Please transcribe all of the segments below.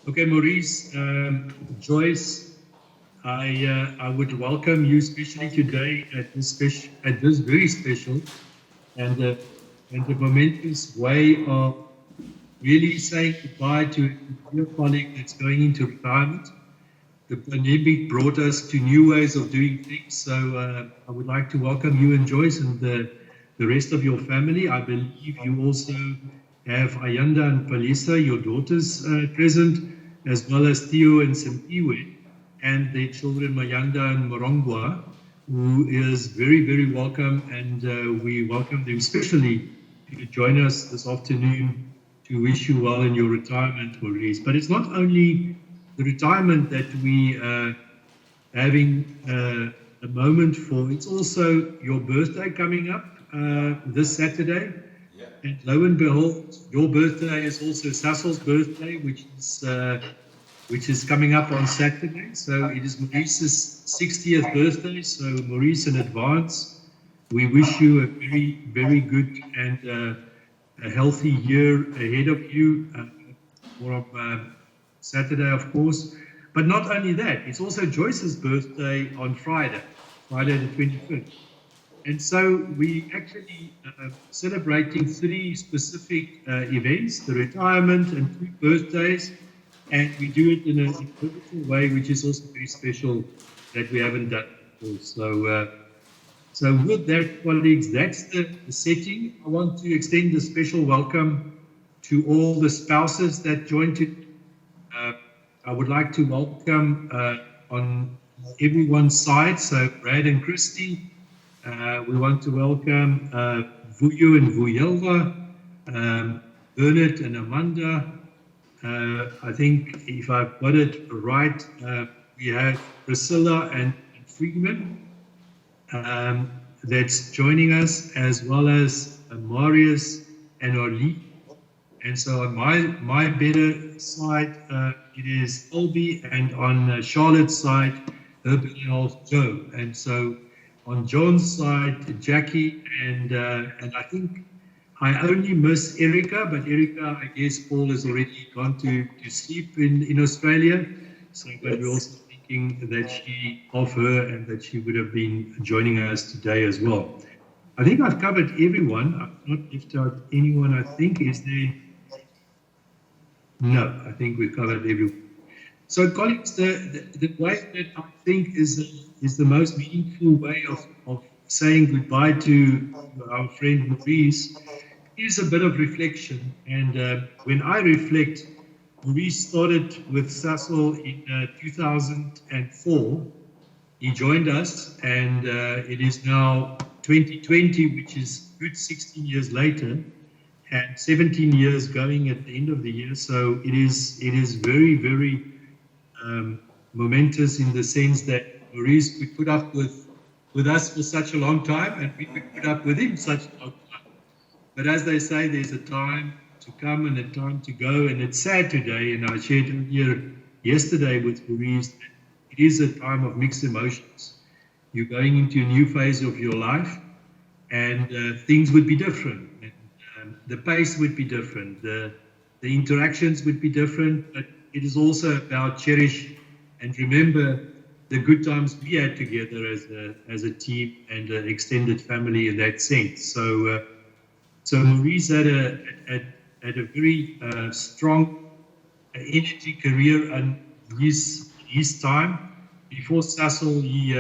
Okay, Maurice, Joyce, I would welcome you especially today at this very special and the momentous way of really saying goodbye to a dear colleague that's going into retirement. The pandemic brought us to new ways of doing things, so I would like to welcome you and Joyce and the rest of your family. I believe you also have Ayanda and Palisa, your daughters, present, as well as Theo and Simpiwe, and their children Mayanda and Morongwa, who is very, very welcome, and we welcome them especially to join us this afternoon to wish you well in your retirement, Maurice. But it's not only the retirement that we are having a moment for, it's also your birthday coming up this Saturday. Yeah. And lo and behold, your birthday is also Sasol's birthday, which is coming up on Saturday. So it is Maurice's 60th birthday. So Maurice, in advance, we wish you a very, very good and a healthy year ahead of you for Saturday, of course. But not only that, it's also Joyce's birthday on Friday the 25th. And so we actually celebrating 3 specific events, the retirement and 2 birthdays, and we do it in a pivotal way, which is also very special that we haven't done before. So with that, colleagues, that's the setting. I want to extend a special welcome to all the spouses that joined it. I would like to welcome on everyone's side, so Brad and Christy. We want to welcome Vuyo and Vuyelva, Bernard and Amanda. I think if I've got it right, we have Priscilla and Friedman that's joining us, as well as Marius and Orly. And so on my better side, it is Olby, and on Charlotte's side, her better half, Joe. And so on John's side, Jackie, and I think I only miss Erica, but Erica, I guess Paul has already gone to sleep in Australia. So, but we're also thinking of her and that she would have been joining us today as well. I think I've covered everyone. I've not left out anyone, I think. Is there? No, I think we've covered everyone. So, colleagues, the way that I think is the most meaningful way of saying goodbye to our friend Maurice is a bit of reflection. And when I reflect, Maurice started with Sasol in 2004. He joined us, and it is now 2020, which is good 16 years later, and 17 years going at the end of the year. So it is very, very momentous in the sense that Maurice could put up with us for such a long time, and we could put up with him such a long time. But as they say, there's a time to come and a time to go, and it's sad today, and I shared earlier yesterday with Maurice that it is a time of mixed emotions. You're going into a new phase of your life, and things would be different. And, the pace would be different. The interactions would be different, but it is also about cherish and remember the good times we had together as a team and an extended family in that sense. So Maurice had a very strong energy career and his time. Before Sasol, he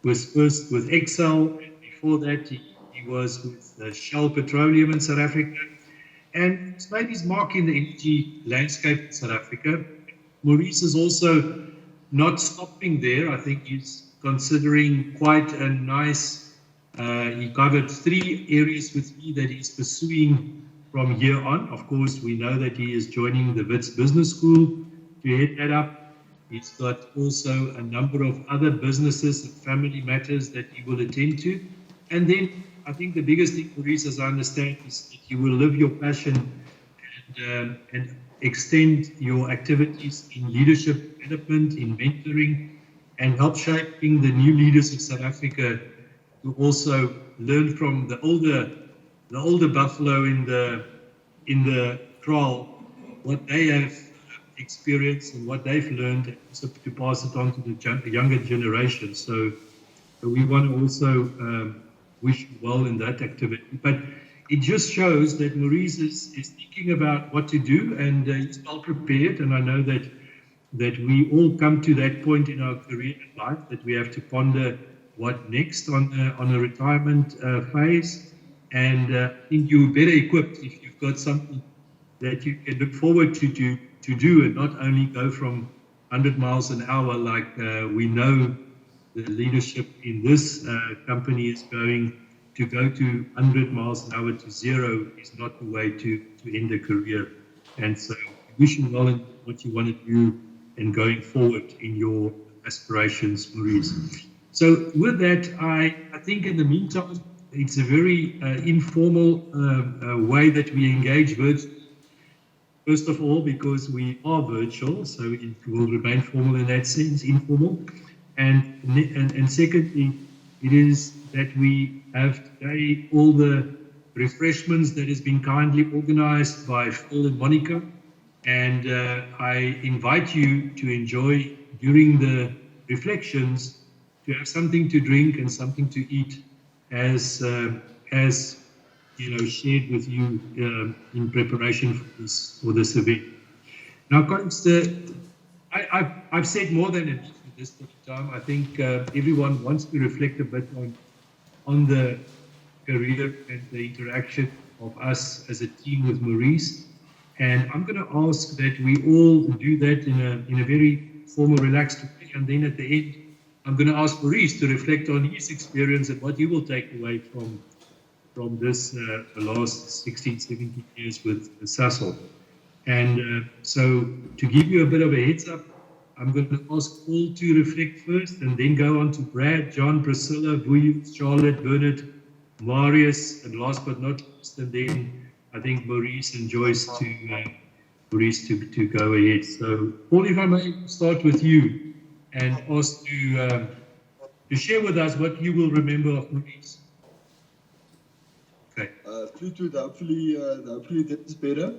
was first with Excel, and before that he was with Shell Petroleum in South Africa, and he's made his mark in the energy landscape in South Africa. Maurice is also not stopping there. I think he's considering quite a nice, he covered 3 areas with me that he's pursuing from here on. Of course, we know that he is joining the Wits Business School to head that up. He's got also a number of other businesses and family matters that he will attend to. And then I think the biggest thing, Maurice, as I understand, is that you will live your passion and extend your activities in leadership development, in mentoring, and help shaping the new leaders of South Africa to also learn from the older buffalo in the kraal what they have experienced and what they've learned, and also to pass it on to the younger generation. So we want to also wish you well in that activity. But it just shows that Maurice is thinking about what to do, and he's well prepared. And I know that we all come to that point in our career in life that we have to ponder what next on a retirement phase. And I think you're better equipped if you've got something that you can look forward to do, and not only go from 100 miles an hour like we know the leadership in this company is going to go to 100 miles an hour to zero is not the way to end a career. And so we wish you well in what you want to do and going forward in your aspirations, Maurice. So with that, I think in the meantime, it's a very informal way that we engage virtually. First of all, because we are virtual, so it will remain formal in that sense, informal. And secondly, it is that we have today all the refreshments that has been kindly organized by Phil and Monica. And I invite you to enjoy during the reflections to have something to drink and something to eat as shared with you in preparation for this event. Now, colleagues, I've said more than enough at this point in time. I think everyone wants to reflect a bit on the career and the interaction of us as a team with Maurice. And I'm going to ask that we all do that in a very formal, relaxed way. And then at the end, I'm going to ask Maurice to reflect on his experience and what he will take away from this the last 16, 17 years with Sasol. And so to give you a bit of a heads up, I'm going to ask Paul to reflect first and then go on to Brad, John, Priscilla, Marius, Charlotte, Bernard, Marius, and last but not least, and then I think Maurice and Joyce to go ahead. So Paul, if I may start with you and ask to share with us what you will remember of Maurice. Okay. Fleetwood, hopefully that is better.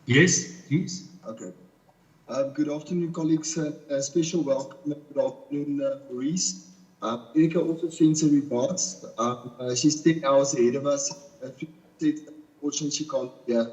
Yes, please. Okay. Good afternoon, colleagues. A special welcome. Good afternoon, Maurice. Erika also sends her regards. She's 10 hours ahead of us. Unfortunately, she can't be here.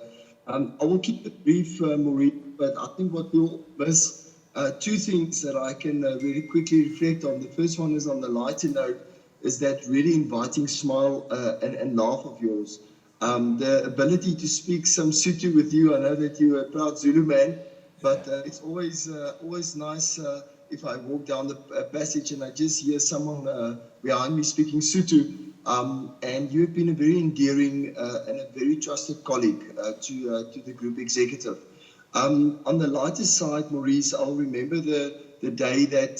I will keep it brief, Maurice, but I think what we'll miss, two things that I can really quickly reflect on. The first one is on the lighter note, is that really inviting smile and laugh of yours. The ability to speak some Sotho with you. I know that you're a proud Zulu man, but it's always nice if I walk down the passage and I just hear someone behind me speaking Sotho. And you've been a very endearing and a very trusted colleague to the group executive. On the lighter side, Maurice, I'll remember the day that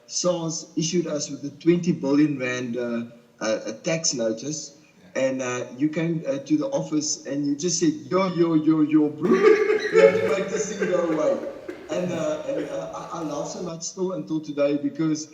SARS issued us with a 20 billion rand a tax notice, and you came to the office and you just said, yo, bro, we have to make this thing go away. And I laugh so much still until today because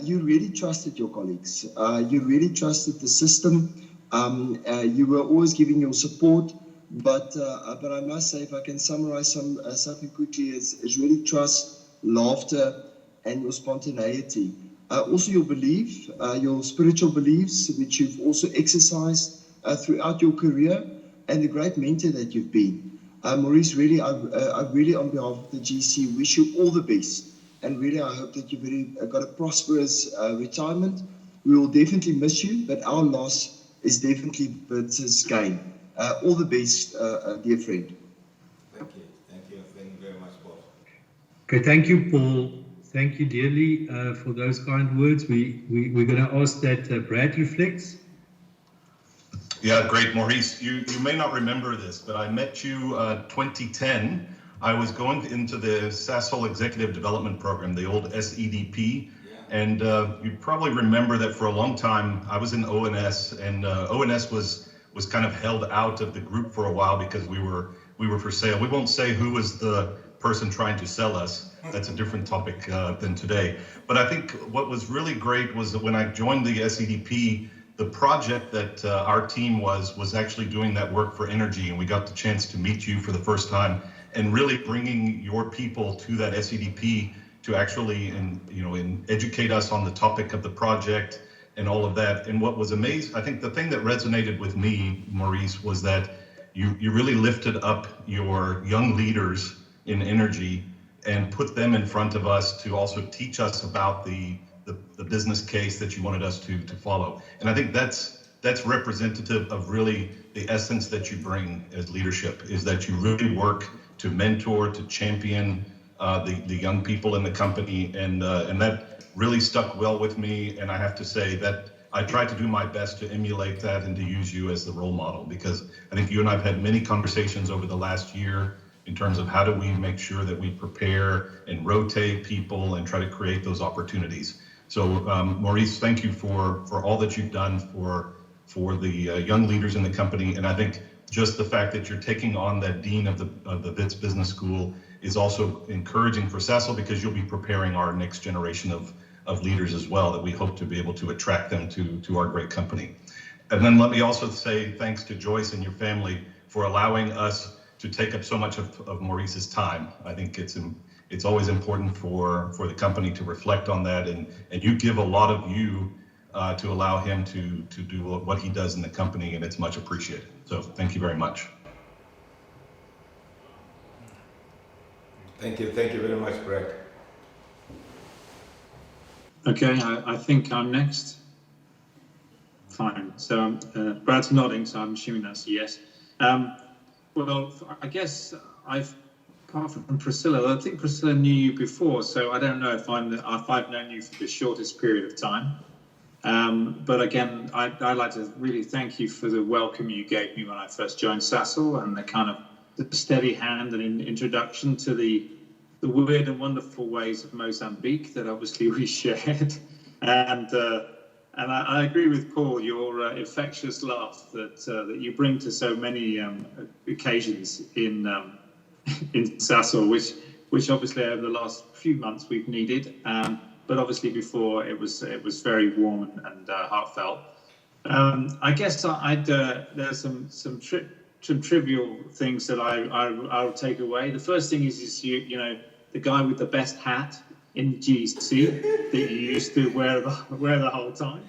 you really trusted your colleagues. You really trusted the system. You were always giving your support. But I must say, if I can summarize something quickly, is really trust, laughter, and your spontaneity. Also your belief, your spiritual beliefs, which you've also exercised throughout your career, and the great mentor that you've been. Maurice, really, I really, on behalf of the GC, wish you all the best. And really, I hope that you've got a prosperous retirement. We will definitely miss you, but our loss is definitely Bert's gain. All the best, dear friend. Thank you. Thank you very much, Paul. Okay, thank you, Paul. Thank you dearly for those kind words. We're going to ask that Brad reflects. Yeah, great, Maurice. You may not remember this, but I met you 2010. I was going into the Sasol Executive Development Program, the old SEDP. And you probably remember that for a long time, I was in ONS, and ONS was kind of held out of the group for a while because we were for sale. We won't say who was the person trying to sell us. That's a different topic than today. But I think what was really great was that when I joined the SEDP, the project that our team was actually doing that work for energy, and we got the chance to meet you for the first time, and really bringing your people to that SEDP to actually educate us on the topic of the project and all of that. And what was amazing, I think the thing that resonated with me, Maurice, was that you really lifted up your young leaders in energy and put them in front of us to also teach us about the business case that you wanted us to follow. And I think that's representative of really the essence that you bring as leadership, is that you really work to mentor, to champion the young people in the company, and that really stuck well with me. And I have to say that I try to do my best to emulate that and to use you as the role model, because I think you and I have had many conversations over the last year in terms of how do we make sure that we prepare and rotate people and try to create those opportunities. So Maurice, thank you for all that you've done for the young leaders in the company. And I think just the fact that you're taking on that dean of the Wits Business School is also encouraging for Sasol, because you'll be preparing our next generation of leaders as well, that we hope to be able to attract them to our great company. And then let me also say thanks to Joyce and your family for allowing us to take up so much of Maurice's time. I think it's always important for the company to reflect on that, and you give a lot of you to allow him to do what he does in the company, and it's much appreciated. So thank you very much. Thank you very much, Greg. Okay, I think I'm next. Fine. So Brad's nodding, so I'm assuming that's a yes. Well, I guess apart from Priscilla, I think Priscilla knew you before, so I don't know if I've known you for the shortest period of time. But again, I'd like to really thank you for the welcome you gave me when I first joined Sasol, and the kind of the steady hand and introduction to the weird and wonderful ways of Mozambique that obviously we shared. And I agree with Paul, your infectious laugh that you bring to so many occasions in Sasol, which obviously over the last few months we've needed, but obviously before it was very warm and heartfelt. I guess there's some trivial things that I'll take away. The first thing is you know, the guy with the best hat in the GC that you used to wear the whole time.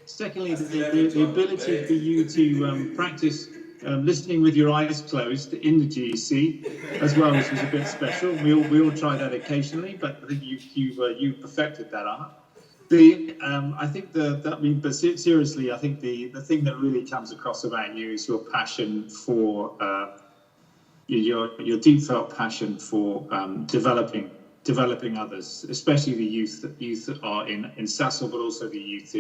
Secondly, the ability for you to practice listening with your eyes closed in the GC as well, which was a bit special. We all try that occasionally, but I think you perfected that art. I think but seriously, I think the thing that really comes across about you is your passion for your deep felt passion for developing others, especially the youth that are in Sasol, but also the youth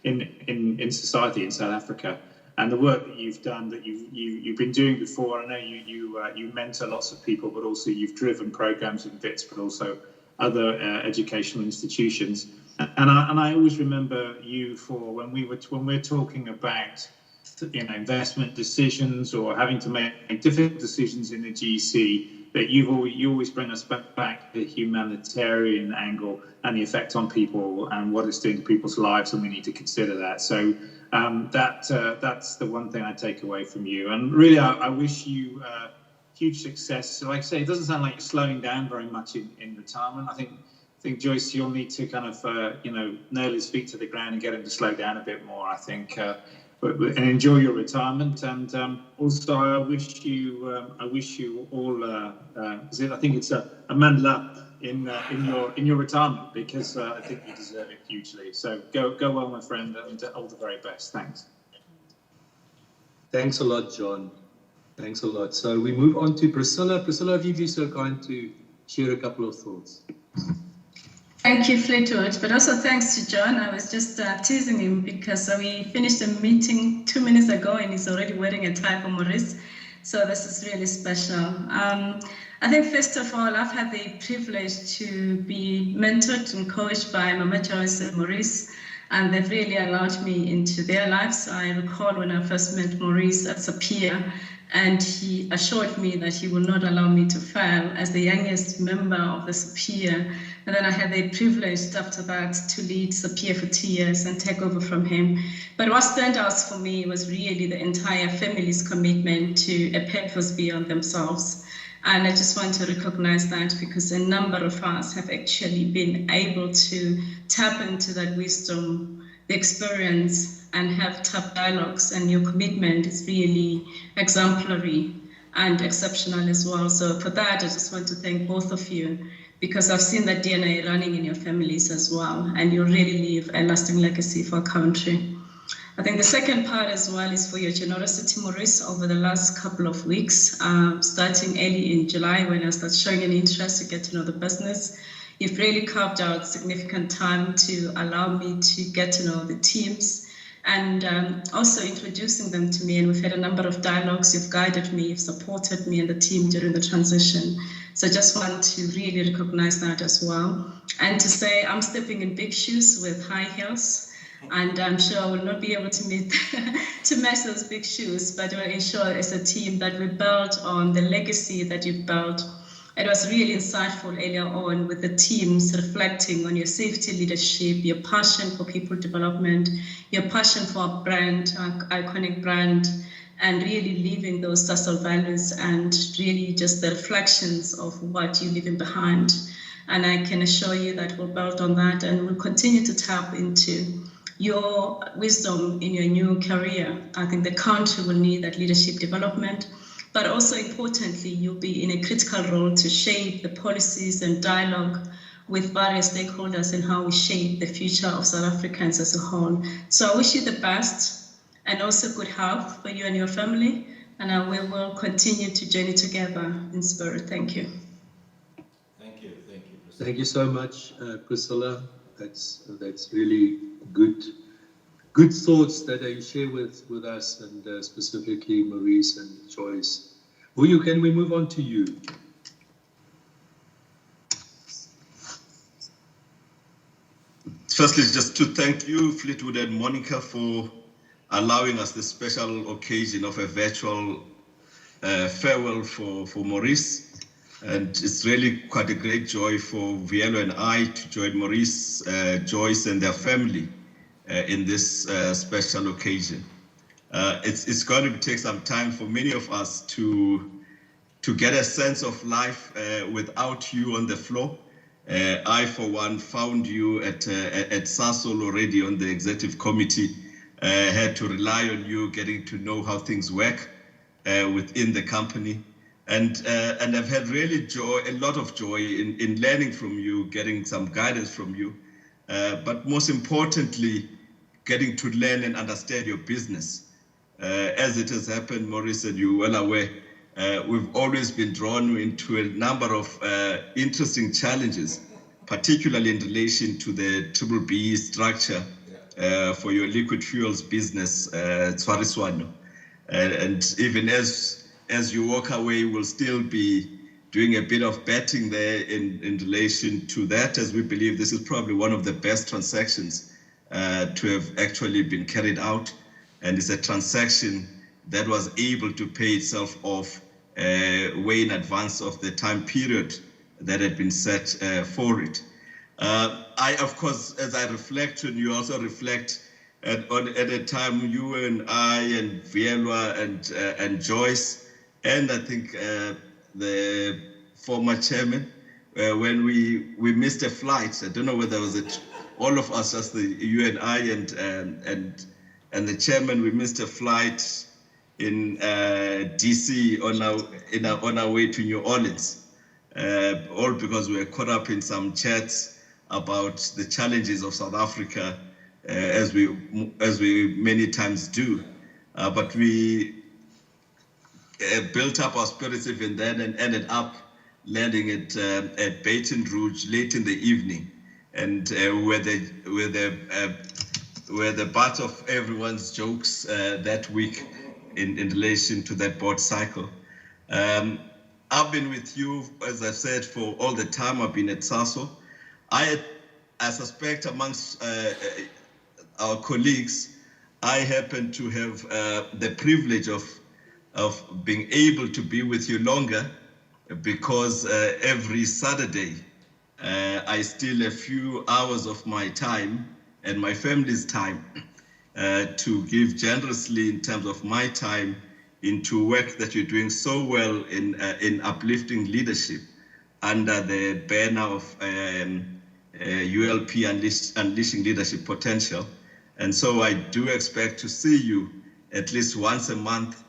in society in South Africa, and the work that you've done, that you've been doing before. I know you mentor lots of people, but also you've driven programs in Wits, but also other educational institutions. And I always remember you for when we're talking about investment decisions or having to make difficult decisions in the GC, that you always bring us back to the humanitarian angle and the effect on people and what it's doing to people's lives, and we need to consider that. So that's the one thing I take away from you. And really, I wish you huge success. So like I say, it doesn't sound like you're slowing down very much in retirement. I think Joyce, you'll need to kind of nail his feet to the ground and get him to slow down a bit more, I think. And enjoy your retirement, and also I wish you all. I think it's a mandala in your retirement, because I think you deserve it hugely. So go well, my friend, and all the very best. Thanks. Thanks a lot, John. Thanks a lot. So we move on to Priscilla. Priscilla, if you'd be so kind to share a couple of thoughts. Thank you, Fleetwood, but also thanks to John. I was just teasing him because we finished a meeting 2 minutes ago and he's already wearing a tie for Maurice. So this is really special. I think first of all, I've had the privilege to be mentored and coached by Mama Joyce and Maurice, and they've really allowed me into their lives. I recall when I first met Maurice as a peer, And he assured me that he will not allow me to fail as the youngest member of the SAPIA. And then I had the privilege after that to lead SAPIA for 2 years and take over from him. But what stand out for me was really the entire family's commitment to a purpose beyond themselves. And I just want to recognize that because a number of us have actually been able to tap into that wisdom, the experience, and have tough dialogues, and your commitment is really exemplary and exceptional as well. So for that, I just want to thank both of you, because I've seen that DNA running in your families as well, and you really leave a lasting legacy for our country. I think the second part as well is for your generosity, Maurice, over the last couple of weeks, starting early in July when I started showing an interest to get to know the business. You've really carved out significant time to allow me to get to know the teams, and also introducing them to me. And we've had a number of dialogues. You've guided me, you've supported me and the team during the transition. So I just want to really recognize that as well. And to say I'm stepping in big shoes with high heels, and I'm sure I will not be able to meet to match those big shoes, but we'll ensure as a team that we build on the legacy that you've built. It was really insightful earlier on with the teams reflecting on your safety leadership, your passion for people development, your passion for our brand, our iconic brand, and really living those Sasol values and really just the reflections of what you're leaving behind. And I can assure you that we'll build on that and we'll continue to tap into your wisdom in your new career. I think the country will need that leadership development. But also importantly, you'll be in a critical role to shape the policies and dialogue with various stakeholders in how we shape the future of South Africans as a whole. So I wish you the best and also good health for you and your family. And we will continue to journey together in spirit. Thank you. Thank you, Priscilla. Thank you so much, Priscilla. That's really good thoughts that you share with us, and specifically Maurice and Joyce. Can we move on to you? Firstly, just to thank you, Fleetwood and Monica, for allowing us this special occasion of a virtual farewell for Maurice. And it's really quite a great joy for Vielo and I to join Maurice, Joyce and their family in this special occasion. It's going to take some time for many of us to get a sense of life without you on the floor. I, for one, found you at Sasol already on the executive committee. Had to rely on you, getting to know how things work within the company, and I've had really a lot of joy in learning from you, getting some guidance from you. But most importantly, getting to learn and understand your business. As it has happened, Maurice, and you're well aware, we've always been drawn into a number of interesting challenges, particularly in relation to the BBB structure for your liquid fuels business, Tshwariswano. And even as you walk away, we'll still be doing a bit of betting there in relation to that, as we believe this is probably one of the best transactions to have actually been carried out. And it's a transaction that was able to pay itself off way in advance of the time period that had been set for it. I, of course, as I reflect, and you also reflect, at a time you and I and Vielwa and Joyce, and I think the former chairman, when we missed a flight. I don't know whether it was all of us, just you and I and the chairman, we missed a flight in DC on our way to New Orleans, all because we were caught up in some chats about the challenges of South Africa, as we many times do. But we built up our spirits even then and ended up landing at Baton Rouge late in the evening, and were the butt of everyone's jokes that week in relation to that board cycle. I've been with you, as I said, for all the time I've been at Sasol. I suspect amongst our colleagues, I happen to have the privilege of of being able to be with you longer, because every Saturday I steal a few hours of my time and my family's time to give generously in terms of my time into work that you're doing so well in uplifting leadership under the banner of ULP Unleashing Leadership Potential. And so I do expect to see you at least once a month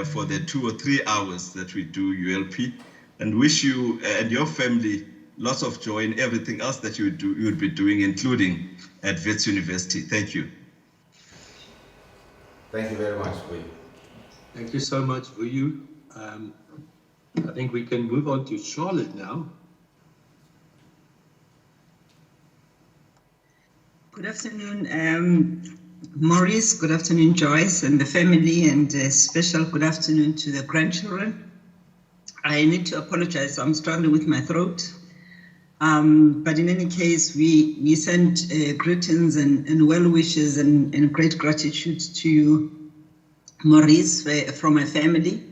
for the 2 or 3 hours that we do ULP, and wish you and your family lots of joy in everything else that you'll be doing, including at Wits University. Thank you. Thank you very much, Will. Thank you so much, Vuyu. I think we can move on to Charlotte now. Good afternoon, Maurice. Good afternoon, Joyce and the family, and a special good afternoon to the grandchildren. I need to apologize. I'm struggling with my throat. But in any case, we send greetings and well wishes and great gratitude to you, Maurice, from my family.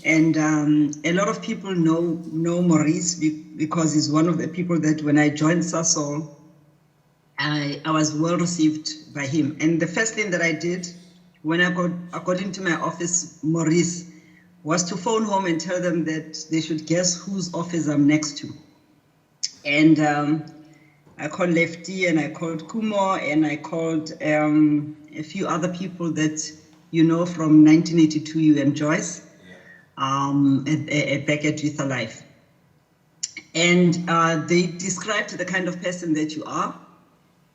And a lot of people know Maurice because he's one of the people that when I joined Sasol, I was well received by him. And the first thing that I did when I got into my office, Maurice, was to phone home and tell them that they should guess whose office I'm next to. And I called Lefty and I called Kumo and I called a few other people that you know from 1982, you and Joyce, back at Youth Alive. And they described the kind of person that you are,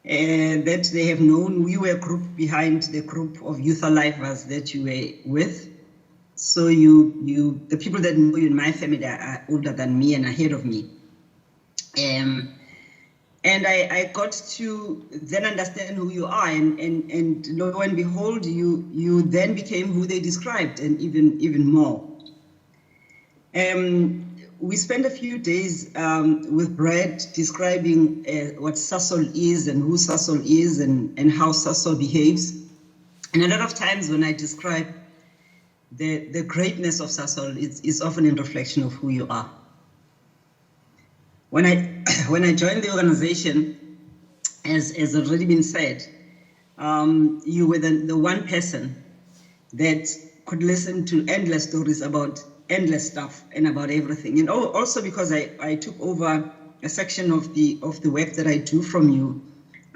that they have known. We were a group behind the group of Youth Alivers that you were with. So the people that know you in my family are older than me and ahead of me. And I got to then understand who you are, and lo and behold, you then became who they described, and even more. We spent a few days with Brad describing what Sasol is and who Sasol is and how Sasol behaves. And a lot of times when I describe the greatness of Sasol, it's often in reflection of who you are. When I joined the organization, as already been said, you were the one person that could listen to endless stories about endless stuff and about everything. And also because I took over a section of the work that I do from you,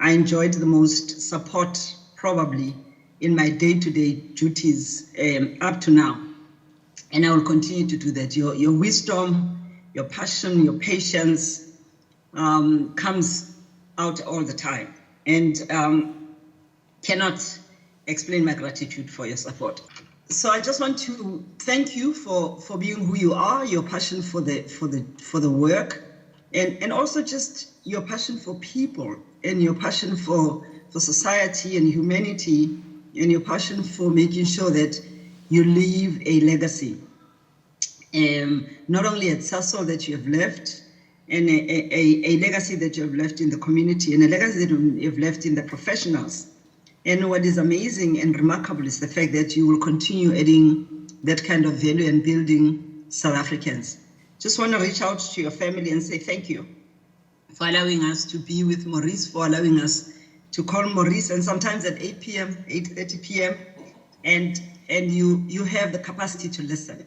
I enjoyed the most support probably in my day-to-day duties up to now. And I will continue to do that. Your wisdom, your passion, your patience comes out all the time, and cannot explain my gratitude for your support. So I just want to thank you for being who you are, your passion for the work, and also just your passion for people and your passion for society and humanity, and your passion for making sure that you leave a legacy. Not only at Sasol that you have left, and a legacy that you have left in the community, and a legacy that you have left in the professionals. And what is amazing and remarkable is the fact that you will continue adding that kind of value and building South Africans. Just want to reach out to your family and say thank you for allowing us to be with Maurice, for allowing us to call Maurice, and sometimes at 8 p.m., 8:30 p.m., and you have the capacity to listen.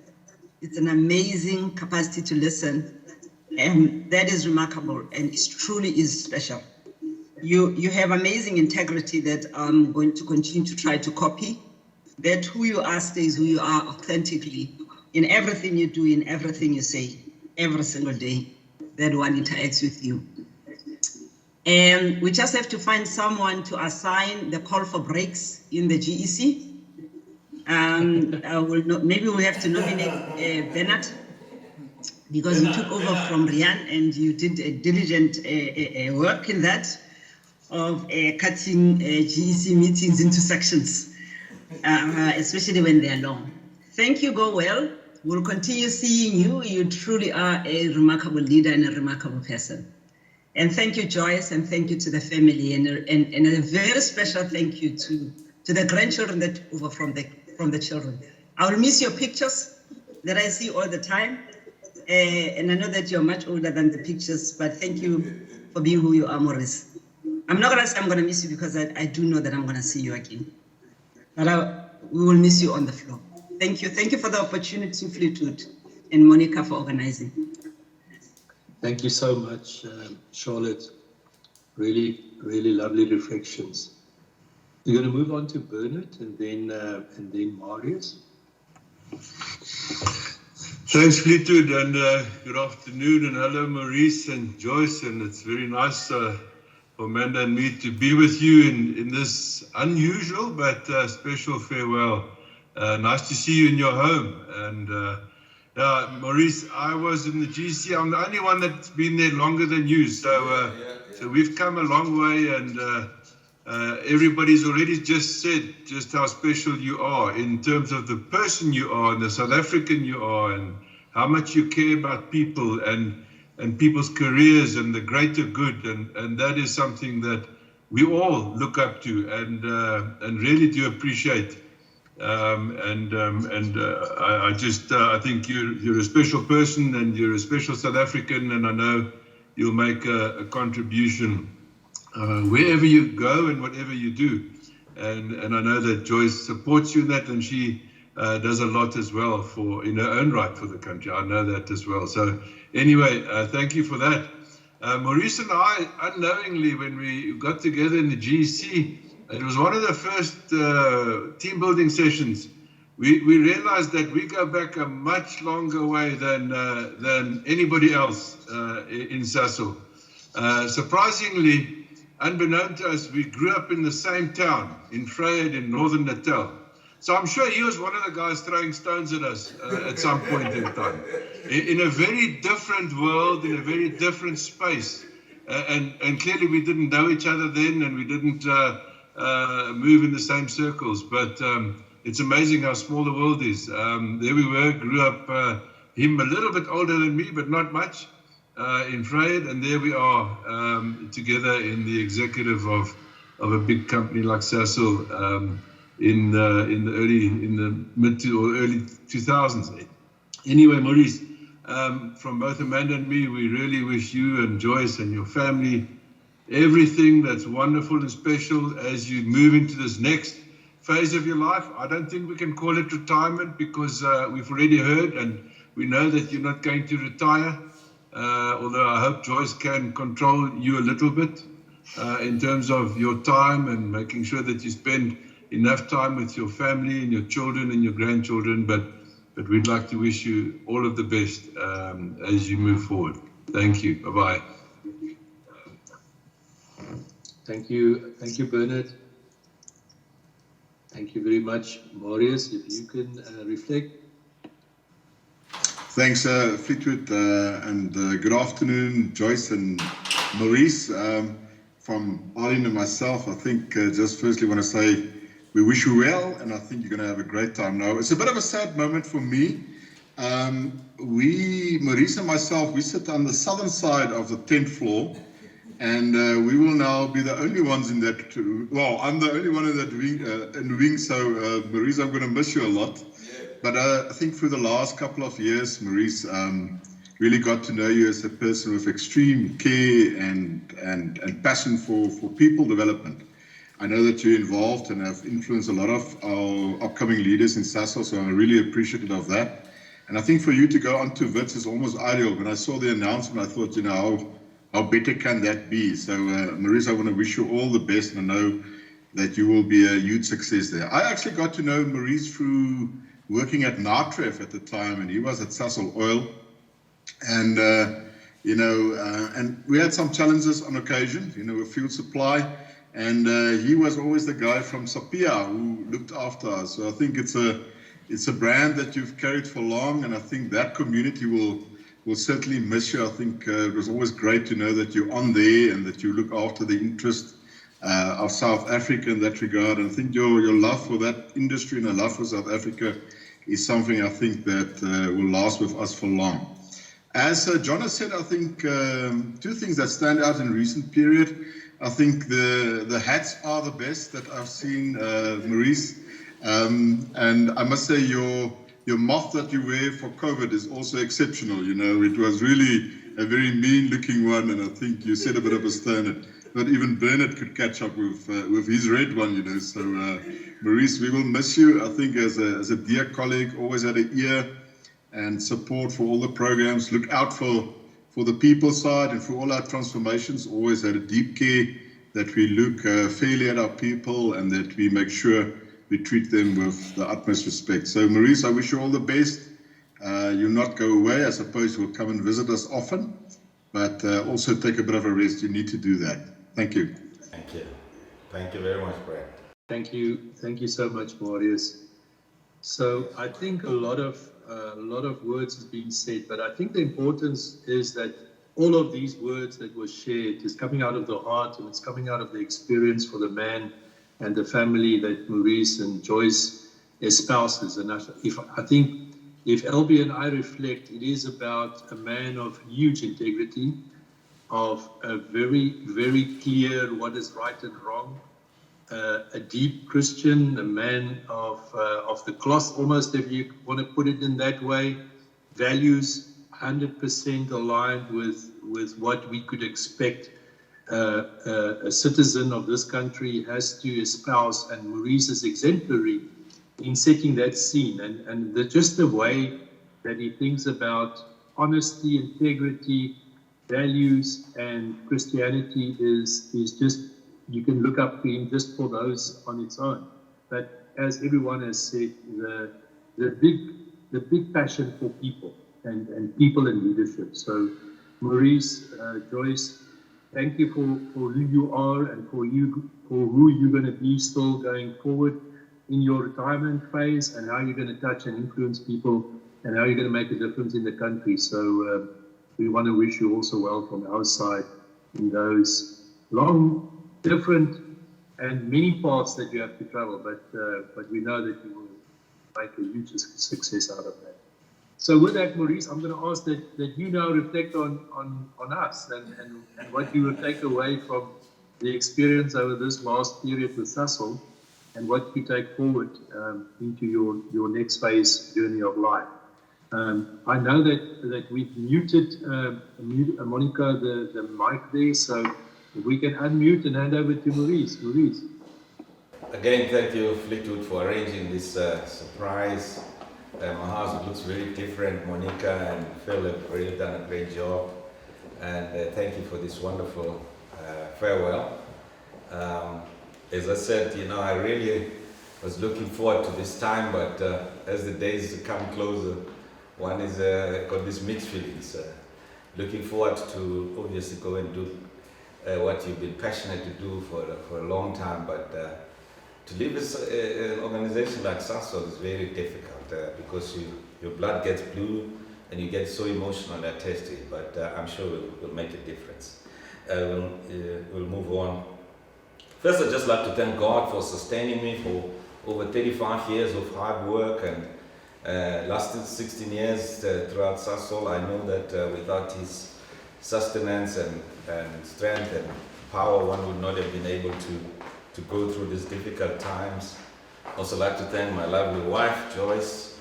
It's an amazing capacity to listen, and that is remarkable, and it truly is special. You have amazing integrity that I'm going to continue to try to copy, that who you are stays who you are authentically in everything you do, in everything you say, every single day that one interacts with you. And we just have to find someone to assign the call for breaks in the GEC. Maybe we have to nominate Bernard, because you took over from Rian and you did a diligent work in that, of cutting GEC meetings into sections, especially when they are long. Thank you, go well. We'll continue seeing you. You truly are a remarkable leader and a remarkable person. And thank you, Joyce, and thank you to the family, and a very special thank you to the grandchildren that over from the children. I will miss your pictures that I see all the time. And I know that you're much older than the pictures, but thank you for being who you are, Maurice. I'm not going to say I'm going to miss you because I do know that I'm going to see you again. But we will miss you on the floor. Thank you. Thank you for the opportunity, Fleetwood and Monica, for organizing. Thank you so much, Charlotte. Really, really lovely reflections. We're going to move on to Bernard and then Marius. Thanks, Fleetwood, and good afternoon, and hello, Maurice and Joyce, and it's very nice for Amanda and me to be with you in this unusual but special farewell. Nice to see you in your home. And Maurice, I was in the GC. I'm the only one that's been there longer than you, so we've come a long way, and everybody's already just said just how special you are in terms of the person you are and the South African you are, and how much you care about people and people's careers and the greater good, and that is something that we all look up to and really do appreciate. I think you're a special person, and you're a special South African, and I know you'll make a contribution wherever you go and whatever you do. And I know that Joyce supports you in that, and she does a lot as well in her own right for the country. I know that as well. So anyway, thank you for that. Maurice and I, unknowingly, when we got together in the GEC, it was one of the first team building sessions. We realized that we go back a much longer way than anybody else in Sasol. Surprisingly, unbeknown to us, we grew up in the same town, in Vryheid in Northern Natal. So I'm sure he was one of the guys throwing stones at us at some point in time. In a very different world, in a very different space. And clearly we didn't know each other then, and we didn't move in the same circles. But it's amazing how small the world is. There we were, grew up, him a little bit older than me, but not much. In Vryheid, and there we are together in the executive of a big company like Sasol in the mid to or early 2000s. Anyway, Maurice, from both Amanda and me, we really wish you and Joyce and your family everything that's wonderful and special as you move into this next phase of your life. I don't think we can call it retirement, because we've already heard and we know that you're not going to retire. Although I hope Joyce can control you a little bit in terms of your time and making sure that you spend enough time with your family and your children and your grandchildren. But we'd like to wish you all of the best as you move forward. Thank you. Bye-bye. Thank you, Bernard. Thank you very much, Marius. If you can reflect. Thanks, Fleetwood, and good afternoon, Joyce and Maurice. From Arlene and myself, I think just firstly want to say we wish you well, and I think you're going to have a great time now. It's a bit of a sad moment for me. Maurice and myself, we sit on the southern side of the 10th floor, and we will now be the only ones in that. Well, I'm the only one in that wing, so Maurice, I'm going to miss you a lot. But I think for the last couple of years, Maurice, really got to know you as a person with extreme care and passion for people development. I know that you're involved and have influenced a lot of our upcoming leaders in Sasol, so I'm really appreciative of that. And I think for you to go on to Wits is almost ideal. When I saw the announcement, I thought, how better can that be? So, Maurice, I want to wish you all the best, and I know that you will be a huge success there. I actually got to know Maurice through working at Natref at the time, and he was at Sasol Oil, and and we had some challenges on occasion, with fuel supply, and he was always the guy from Sapia who looked after us. So I think it's a brand that you've carried for long, and I think that community will certainly miss you. I think it was always great to know that you're on there and that you look after the interest of South Africa in that regard. And I think your love for that industry and the love for South Africa is something I think that will last with us for long. As John has said, I think two things that stand out in recent period. I think the hats are the best that I've seen, Maurice. And I must say your moth that you wear for COVID is also exceptional. You know, it was really a very mean-looking one, and I think you set a bit of a standard. But even Bernard could catch up with his red one, you know. So, Maurice, we will miss you. I think as a dear colleague, always had an ear and support for all the programs. Look out for the people side and for all our transformations. Always had a deep care that we look fairly at our people and that we make sure we treat them with the utmost respect. So, Maurice, I wish you all the best. You'll not go away. I suppose you'll come and visit us often, but also take a bit of a rest. You need to do that. Thank you. Thank you. Thank you very much, Brad. Thank you so much, Marius. So I think a lot of words has been said, but I think the importance is that all of these words that were shared is coming out of the heart, and it's coming out of the experience for the man and the family that Maurice and Joyce espouses. And I think if LB and I reflect, it is about a man of huge integrity, of a very, very clear what is right and wrong, a deep Christian, a man of the cloth, almost, if you want to put it in that way, values 100% aligned with what we could expect a citizen of this country has to espouse, and Maurice is exemplary in setting that scene, and just the way that he thinks about honesty, integrity, values, and Christianity is just, you can look up to him just for those on its own. But as everyone has said, the big passion for people and people in leadership. So Maurice, Joyce, thank you for who you are and for who you're going to be still going forward in your retirement phase, and how you're going to touch and influence people, and how you're going to make a difference in the country. So we want to wish you also well from our side in those long, different, and many paths that you have to travel, but we know that you will make a huge success out of that. So with that, Maurice, I'm going to ask that you now reflect on us and what you will take away from the experience over this last period with Sasol, and what you take forward into your next phase journey of life. I know that we've muted Monica, the mic there, so if we can unmute and hand over to Maurice. Maurice. Again, thank you, Fleetwood, for arranging this surprise. My house looks very different. Monica and Phil have really done a great job. And thank you for this wonderful farewell. As I said, I really was looking forward to this time, but as the days come closer, one is got these mixed feelings. Looking forward to obviously go and do what you've been passionate to do for a long time, but to leave an organization like Sasol is very difficult because your blood gets blue and you get so emotional attached to it, but I'm sure we'll make a difference. We'll move on. First, I'd just like to thank God for sustaining me for over 35 years of hard work, and lasted 16 years throughout Sasol. I know that without His sustenance and strength and power, one would not have been able to go through these difficult times. Also like to thank my lovely wife, Joyce.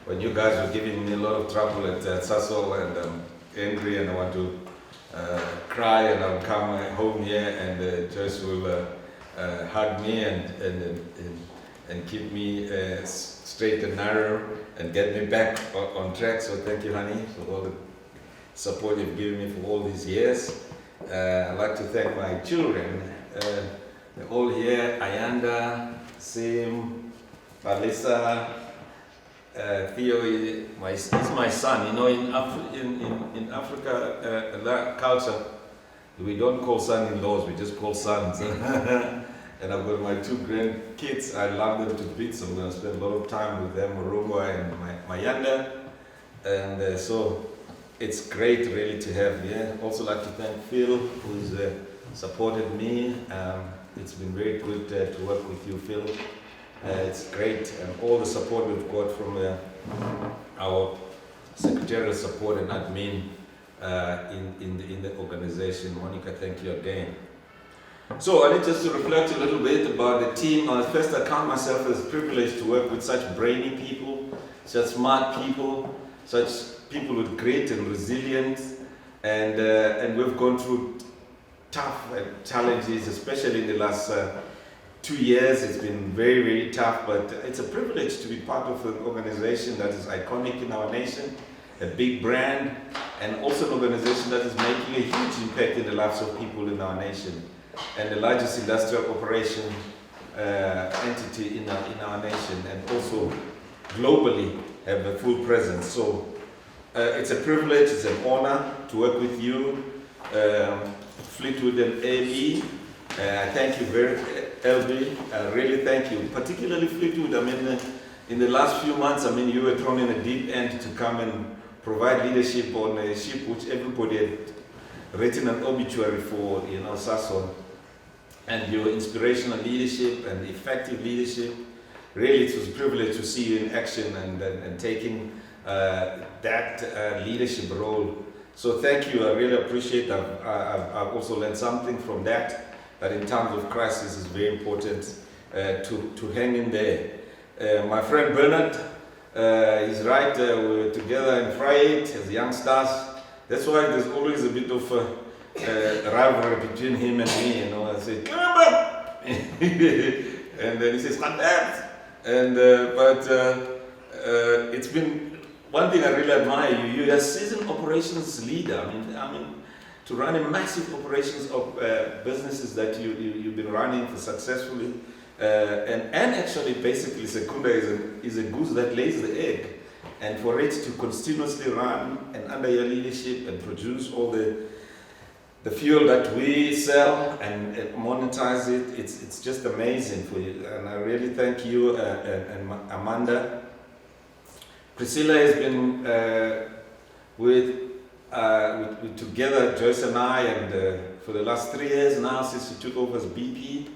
When you guys were giving me a lot of trouble at Sasol, and I'm angry and I want to cry, and I'll come home here, and Joyce will hug me and keep me straight and narrow and get me back on track. So thank you, honey, for all the support you've given me for all these years. I'd like to thank my children. They're all here: Ayanda, Sim, Alisa, Theo is my son. In Africa culture, we don't call son-in-laws, we just call sons. And I've got my two grandkids. I love them to bits. I'm going to spend a lot of time with them, Marumba and my Yanda. And so it's great really to have here. Also like to thank Phil, who's supported me. It's been very good to work with you, Phil. It's great, and all the support we've got from our secretarial support and admin in the organization. Monica, thank you again. So I need just to reflect a little bit about the team. First, I count myself as privileged to work with such brainy people, such smart people, such people with grit and resilience, and we've gone through tough challenges, especially in the last 2 years. It's been very, very tough, but it's a privilege to be part of an organization that is iconic in our nation, a big brand, and also an organization that is making a huge impact in the lives of people in our nation, and the largest industrial operation entity in our nation, and also globally have a full presence. So it's a privilege, it's an honor to work with you, Fleetwood and AB. Thank you very LB, really thank you, particularly Fleetwood. I mean, in the last few months, I mean, you were thrown in a deep end to come and provide leadership on a ship which everybody had written an obituary for, you know, Sasol. And your inspirational leadership and effective leadership, really it was a privilege to see you in action and taking that leadership role. So thank you, I really appreciate that. I've also learned something from that in times of crisis is very important to hang in there. My friend Bernard, he's right, we were together in Friday as youngsters. That's why there's always a bit of rivalry between him and me, you know. I say, and then he says, and it's been one thing I really admire you. You're a seasoned operations leader. I mean, to run a massive operations of businesses that you've been running for successfully, and actually, basically, Secunda is a goose that lays the egg, and for it to continuously run and under your leadership and produce all the fuel that we sell and monetize it, it's just amazing for you, and I really thank you and Amanda. Priscilla has been with together, Joyce and I, and for the last 3 years now since she took over as BP,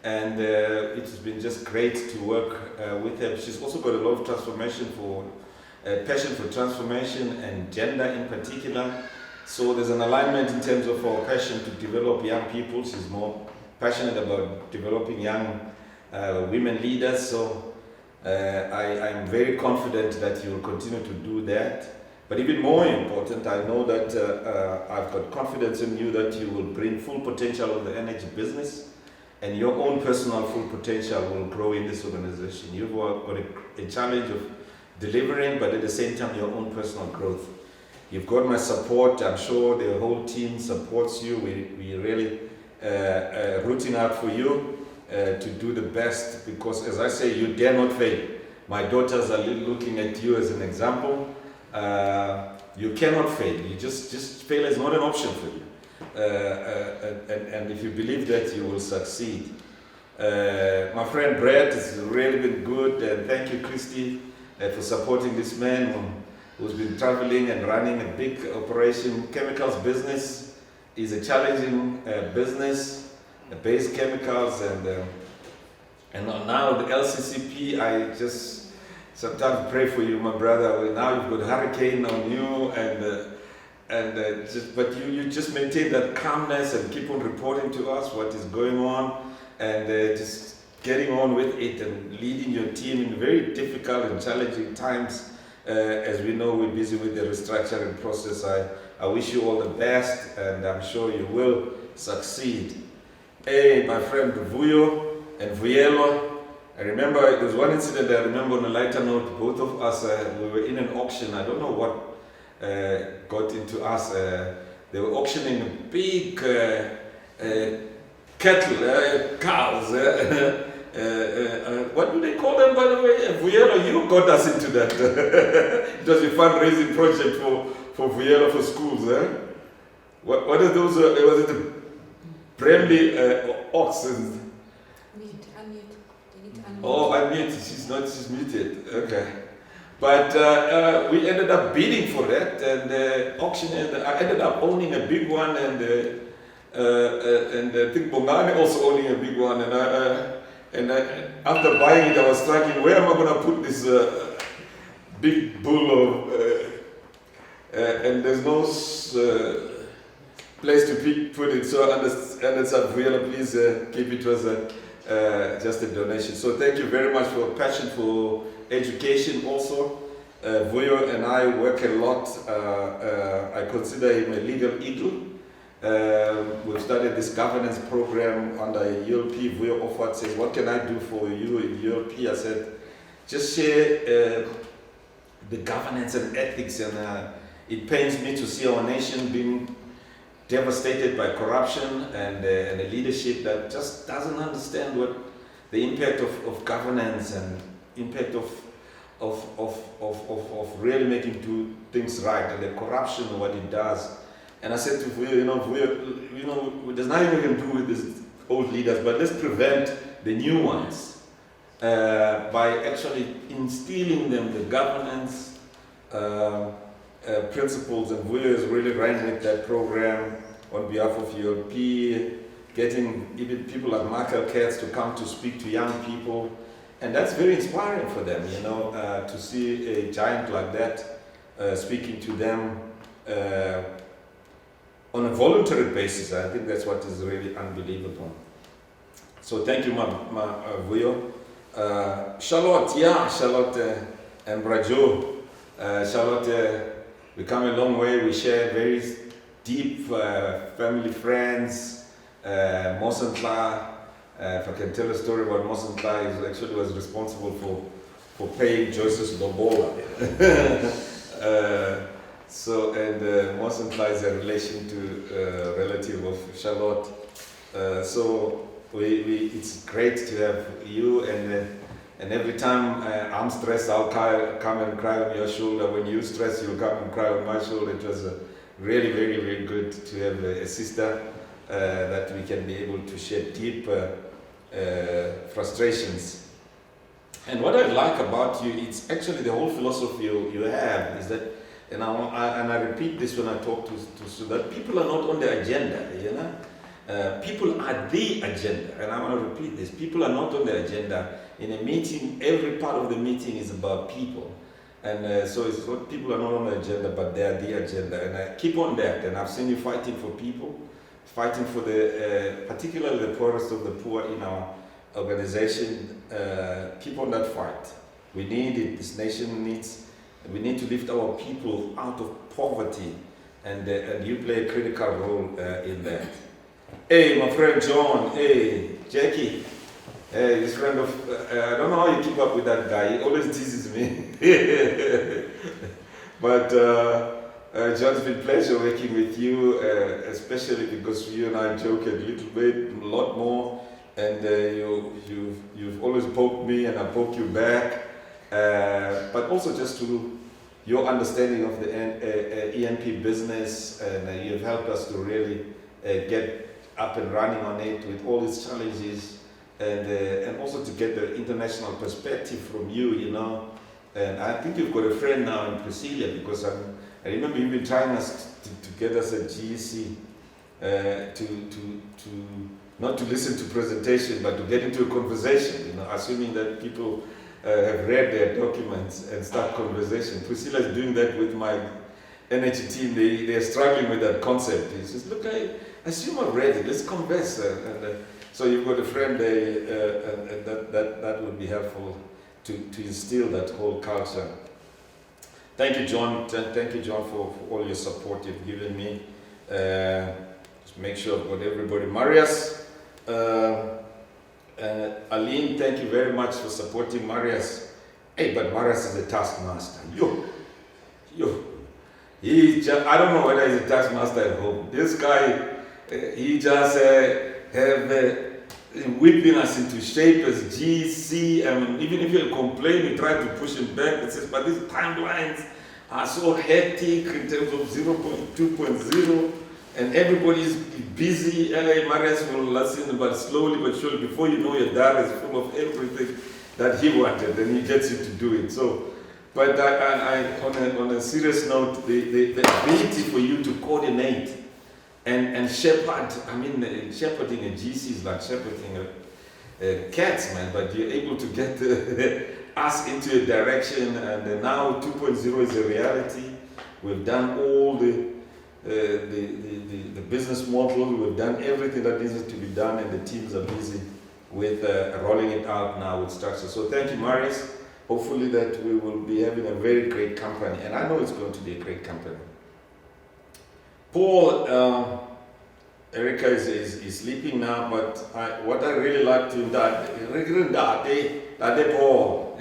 and it has been just great to work with her. She's also got a lot of passion for transformation and gender in particular. So there's an alignment in terms of our passion to develop young people. She's more passionate about developing young women leaders. So I'm very confident that you will continue to do that. But even more important, I know that I've got confidence in you that you will bring full potential of the energy business, and your own personal full potential will grow in this organization. You've got a challenge of delivering, but at the same time, your own personal growth. You've got my support. I'm sure the whole team supports you. We're really rooting out for you to do the best, because as I say, you dare not fail. My daughters are looking at you as an example. You cannot fail. You just fail is not an option for you. And if you believe that, you will succeed. My friend Brett has really been good, and thank you, Christy, for supporting this man who's been traveling and running a big operation. Chemicals business is a challenging business, base chemicals, and now the LCCP. I just sometimes pray for you, my brother. Now you've got hurricane on you, but you just maintain that calmness and keep on reporting to us what is going on, and just getting on with it and leading your team in very difficult and challenging times. As we know, we're busy with the restructuring process. I wish you all the best, and I'm sure you will succeed. Hey, my friend Vuyo and Vuyelo, I remember there's one incident I remember on a lighter note. Both of us, we were in an auction. I don't know what got into us. They were auctioning a big cattle, cows. What do they call them, by the way? Vuyelo, you got us into that. It was a fundraising project for Vuyelo for schools. What are those? Was it the Bramley oxen? Oh, unmute. She's muted. Okay. But we ended up bidding for that, and the auctioneer, I ended up owning a big one, and I think Bongani also owning a big one, and after buying it, I was struggling, where am I going to put this big bull of, and there's no place to put it. So and it's a please keep it as just a donation. So thank you very much for passion for education also. Vuyo and I work a lot. I consider him a legal eagle. We've started this governance program under ULP. Vuyo offered, says, what can I do for you in ULP? I said, just share the governance and ethics, and it pains me to see our nation being devastated by corruption and a leadership that just doesn't understand what the impact of governance and impact of really making things right, and the corruption and what it does. And I said to Vuyo, there's nothing we can do with these old leaders, but let's prevent the new ones by actually instilling them the governance principles. And Vuyo is really running with that program on behalf of ULP, getting even people like Michael Katz to come to speak to young people. And that's very inspiring for them, to see a giant like that speaking to them on a voluntary basis. I think that's what is really unbelievable. So thank you, Vuyo. Charlotte and Brajo. Charlotte, we come a long way. We share very deep family friends. Mosentla, if I can tell a story about Mosentla, he actually was responsible for paying Joyce's lobola. Mosentla is a relation to relative of Charlotte. It's great to have you, and every time I'm stressed, I'll come and cry on your shoulder. When you stress, you'll come and cry on my shoulder. It was really, very, very good to have a sister that we can be able to share deep frustrations. And what I like about you, it's actually the whole philosophy you have is that, and I repeat this when I talk to that people are not on the agenda, people are the agenda, and I want to repeat this. People are not on the agenda. In a meeting, every part of the meeting is about people. And so it's what people are not on the agenda, but they are the agenda. And I keep on that. And I've seen you fighting for people, fighting for particularly the poorest of the poor in our organization. Keep on that fight. We need it. This nation needs. We need to lift our people out of poverty, and you play a critical role in that. Hey, my friend John. Hey, Jackie. Hey, this friend of, I don't know how you keep up with that guy. He always teases me. But John, it's been a pleasure working with you, especially because you and I joke a little bit, a lot more. And you've always poked me, and I poke you back. But also just to your understanding of the ENP business, and you've helped us to really get up and running on it with all its challenges. And also to get the international perspective from you, And I think you've got a friend now in Priscilla, because I remember you've been trying us to get us a GEC, not to listen to presentation, but to get into a conversation, assuming that people have read their documents and start conversation. Priscilla is doing that with my energy team. They're struggling with that concept. He says, look, I assume I've read it, let's converse. So you've got a friend there, and that would be helpful to instill that whole culture. Thank you, John. Thank you, John, for all your support you've given me. Just make sure I've got everybody. Marius, Aline, thank you very much for supporting Marius. Hey, but Marius is a taskmaster. I don't know whether he's a taskmaster at home. This guy, he just have whipping us into shape as GC. Even if you complain, we try to push him back. It says, but these timelines are so hectic in terms of 0.2.0, and everybody's busy. Marius will listen, but slowly but surely, before you know, your dad is full of everything that he wanted, and he gets you to do it. So, but on a serious note, the ability for you to coordinate and shepherd, shepherding a GC is like shepherding cats, man, but you're able to get us into a direction, and now 2.0 is a reality. We've done all the the business model. We've done everything that needs to be done, and the teams are busy with rolling it out now with structure. So thank you, Marius. Hopefully that we will be having a very great company, and I know it's going to be a great company. Paul, Erica is sleeping now, but what I really like to Paul,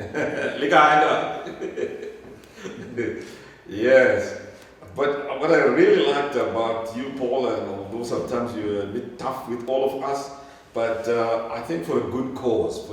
yes. But what I really liked about you, Paul, and although sometimes you're a bit tough with all of us, but I think for a good cause,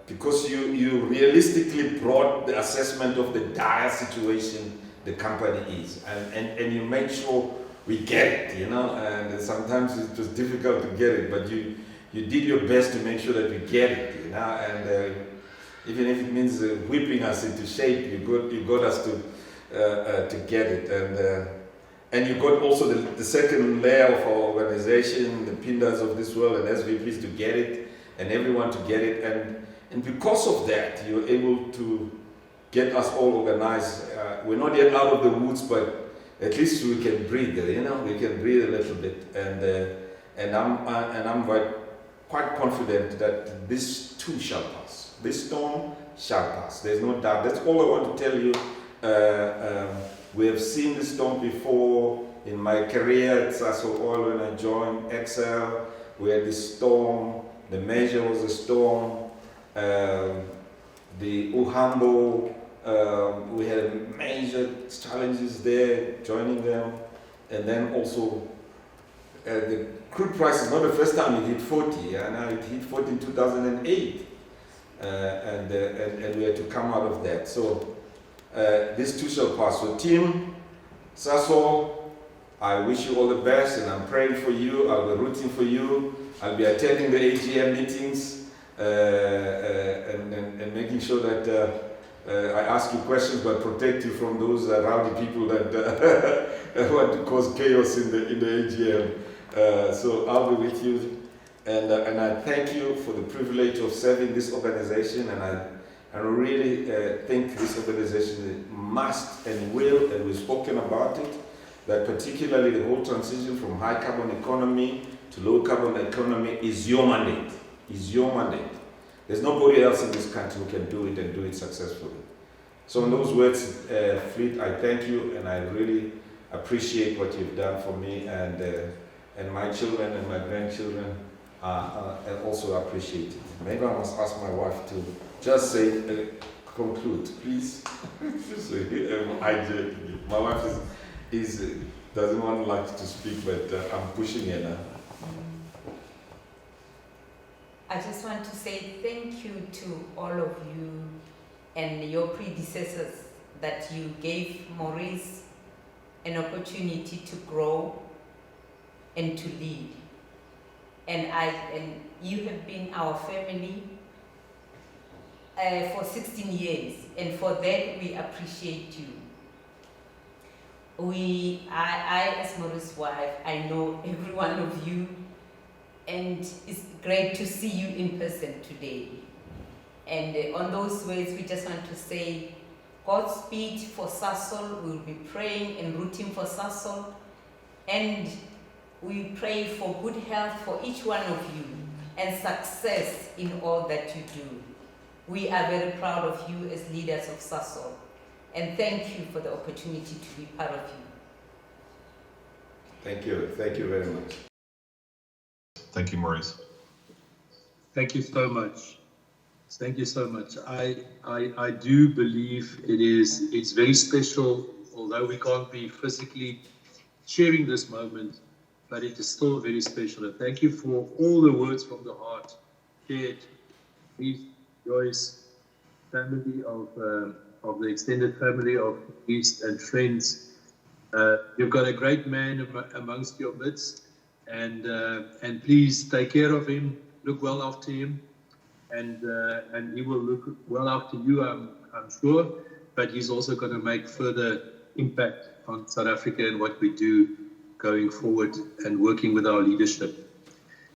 because you realistically brought the assessment of the dire situation the company is, and you make sure we get it, and sometimes it was difficult to get it, but you did your best to make sure that we get it, and even if it means whipping us into shape, you got us to get it, and you got also the second layer of our organization, the Pindas of this world, and SVPs to get it, and everyone to get it, and because of that, you're able to get us all organized. We're not yet out of the woods, but at least we can breathe. We can breathe a little bit, and I'm quite confident that this too shall pass. This storm shall pass. There's no doubt. That's all I want to tell you. We have seen this storm before in my career at Sasol Oil when I joined Excel. We had this storm. The Measure was a storm. The Uhambo, we had major challenges there joining them, and then also the crude price is not the first time it hit 40, and it hit 40 in 2008, and we had to come out of that. So this too shall pass. So team Sasol, I wish you all the best, and I'm praying for you. I'll be rooting for you. I'll be attending the AGM meetings. And making sure that I ask you questions but protect you from those rowdy people that want to cause chaos in the AGM. So I'll be with you, and I thank you for the privilege of serving this organization, and I really think this organization must and will, and we've spoken about it, that particularly the whole transition from high carbon economy to low carbon economy is your mandate. Is your mandate. There's nobody else in this country who can do it and do it successfully. So in those words, Fleet, I thank you, and I really appreciate what you've done for me, and my children and my grandchildren also appreciate it. Maybe I must ask my wife to just say, conclude, please. My wife doesn't want to speak, but I'm pushing her now. I just want to say thank you to all of you and your predecessors that you gave Maurice an opportunity to grow and to lead. And you have been our family for 16 years, and for that we appreciate you. I as Maurice's wife, I know every one of you, and it's great to see you in person today. And on those words, we just want to say, Godspeed for Sasol. We'll be praying and rooting for Sasol. And we pray for good health for each one of you and success in all that you do. We are very proud of you as leaders of Sasol. And thank you for the opportunity to be part of you. Thank you. Thank you very much. Thank you, Maurice. Thank you so much. Thank you so much. I do believe it's very special, although we can't be physically sharing this moment, but it is still very special. And thank you for all the words from the heart shared. Please, Joyce, family of the extended family of Maurice and friends. You've got a great man amongst your midst. And please take care of him, look well after him, and he will look well after you, I'm sure, but he's also going to make further impact on South Africa and what we do going forward and working with our leadership.